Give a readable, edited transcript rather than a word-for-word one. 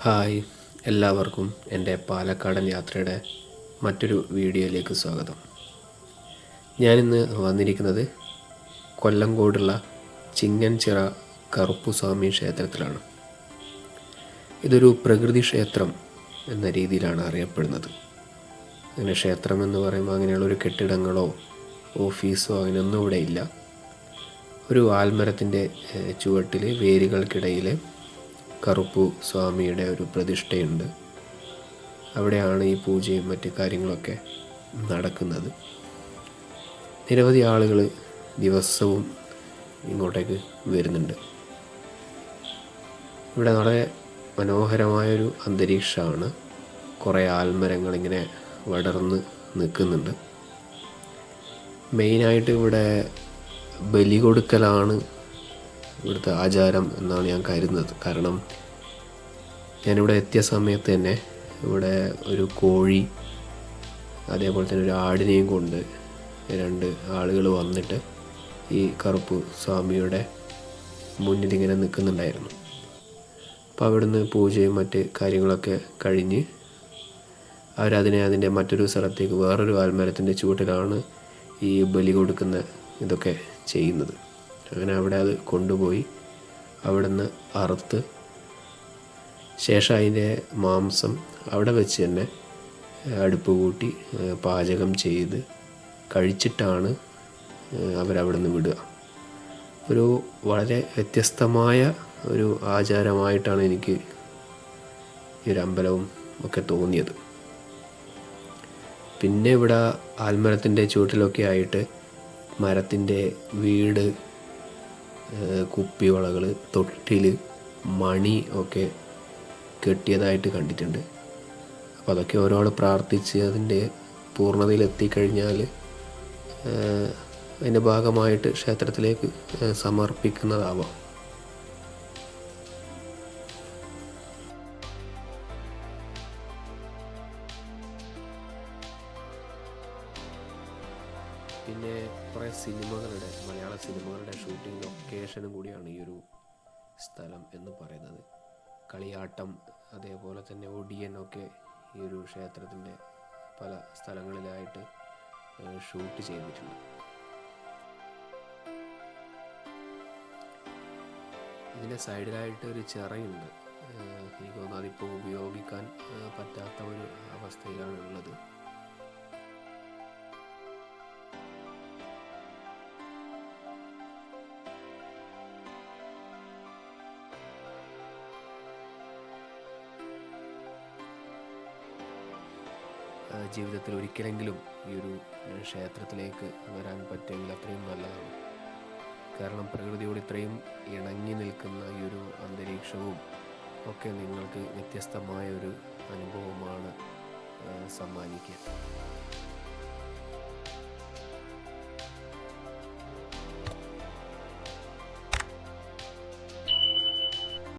Hi, എല്ലാവർക്കും എൻ്റെ പാലക്കാടൻ യാത്രയുടെ മറ്റൊരു വീഡിയോയിലേക്ക് സ്വാഗതം. ഞാനിന്ന് വന്നിരിക്കുന്നത് കൊല്ലങ്കോടുള്ള ചിങ്ങൻചിറ കറുപ്പുസ്വാമി ക്ഷേത്രത്തിലാണ്. ഇതൊരു പ്രകൃതി ക്ഷേത്രം എന്ന രീതിയിലാണ് അറിയപ്പെടുന്നത്. അങ്ങനെ ക്ഷേത്രം എന്ന് പറയുമ്പോൾ അങ്ങനെയുള്ളൊരു കെട്ടിടങ്ങളോ ഓഫീസോ അങ്ങനെയൊന്നും ഇവിടെ ഇല്ല. ഒരു ആൽമരത്തിൻ്റെ ചുവട്ടിൽ വേരുകൾക്കിടയിൽ കറുപ്പു സ്വാമിയുടെ ഒരു പ്രതിഷ്ഠയുണ്ട്. അവിടെയാണ് ഈ പൂജയും മറ്റ് കാര്യങ്ങളൊക്കെ നടക്കുന്നത്. നിരവധി ആളുകൾ ദിവസവും ഇങ്ങോട്ടേക്ക് വരുന്നുണ്ട്. ഇവിടെ വളരെ മനോഹരമായൊരു അന്തരീക്ഷമാണ്. കുറേ ആൽമരങ്ങളിങ്ങനെ വടർന്ന് നിൽക്കുന്നുണ്ട്. മെയിനായിട്ട് ഇവിടെ ബലി കൊടുക്കലാണ് ഇവിടുത്തെ ആചാരം എന്നാണ് ഞാൻ കരുതുന്നത്. കാരണം ഞാനിവിടെ എത്തിയ സമയത്ത് തന്നെ ഇവിടെ ഒരു കോഴി, അതേപോലെ തന്നെ ഒരു ആടിനെയും കൊണ്ട് 2 ആളുകൾ വന്നിട്ട് ഈ കറുപ്പു സ്വാമിയുടെ മുന്നിലിങ്ങനെ നിൽക്കുന്നുണ്ടായിരുന്നു. അപ്പോൾ അവിടുന്ന് പൂജയും മറ്റ് കാര്യങ്ങളൊക്കെ കഴിഞ്ഞ് അതിൻ്റെ മറ്റൊരു സ്ഥലത്തേക്ക്, വേറൊരു ആൽമരത്തിൻ്റെ ചുവട്ടിലാണ് ഈ ബലി കൊടുക്കുന്ന ഇതൊക്കെ ചെയ്യുന്നത്. അങ്ങനെ അവിടെ അത് കൊണ്ടുപോയി അവിടുന്ന് അറുത്ത് ശേഷം അതിൻ്റെ മാംസം അവിടെ വെച്ച് തന്നെ അടുപ്പ് കൂട്ടി പാചകം ചെയ്ത് കഴിച്ചിട്ടാണ് അവരവിടെ നിന്ന് വിടുക. ഒരു വളരെ വ്യത്യസ്തമായ ഒരു ആചാരമായിട്ടാണ് എനിക്ക് ഈ ഒരു അമ്പലവും ഒക്കെ തോന്നിയത്. പിന്നെ ഇവിടെ ആൽമരത്തിൻ്റെ ചുവട്ടിലൊക്കെ ആയിട്ട് മരത്തിൻ്റെ വീട്, കുപ്പിവളകൾ, തൊട്ടിൽ, മണി ഒക്കെ കെട്ടിയതായിട്ട് കണ്ടിട്ടുണ്ട്. അപ്പോൾ അതൊക്കെ ഒരാൾ പ്രാർത്ഥിച്ച് അതിൻ്റെ പൂർണ്ണതയിലെത്തിക്കഴിഞ്ഞാൽ അതിൻ്റെ ഭാഗമായിട്ട് ക്ഷേത്രത്തിലേക്ക് സമർപ്പിക്കുന്നതാവാം. പിന്നെ കുറേ മലയാള സിനിമകളുടെ ഷൂട്ടിംഗ് ലൊക്കേഷനും കൂടിയാണ് ഈ ഒരു സ്ഥലം എന്ന് പറയുന്നത്. കളിയാട്ടം, അതേപോലെ തന്നെ ഒടിയനൊക്കെ ഈ ഒരു ക്ഷേത്രത്തിൻ്റെ പല സ്ഥലങ്ങളിലായിട്ട് ഷൂട്ട് ചെയ്തിട്ടുണ്ട്. ഇതിൻ്റെ സൈഡിലായിട്ട് ഒരു ചിറയുണ്ട്. എനിക്ക് തോന്നുന്നു അതിപ്പോൾ ഉപയോഗിക്കാൻ പറ്റാത്ത ഒരു അവസ്ഥയിലാണ് ഉള്ളത്. ജീവിതത്തിൽ ഒരിക്കലെങ്കിലും ഈ ഒരു ക്ഷേത്രത്തിലേക്ക് വരാൻ പറ്റുമെങ്കിൽ അത്രയും നല്ലതാണ്. കാരണം പ്രകൃതിയോട് ഇത്രയും ഇണങ്ങി നിൽക്കുന്ന ഈ ഒരു അന്തരീക്ഷവും ഒക്കെ നിങ്ങൾക്ക് വ്യത്യസ്തമായ ഒരു അനുഭവമാണ് സമ്മാനിക്കുക.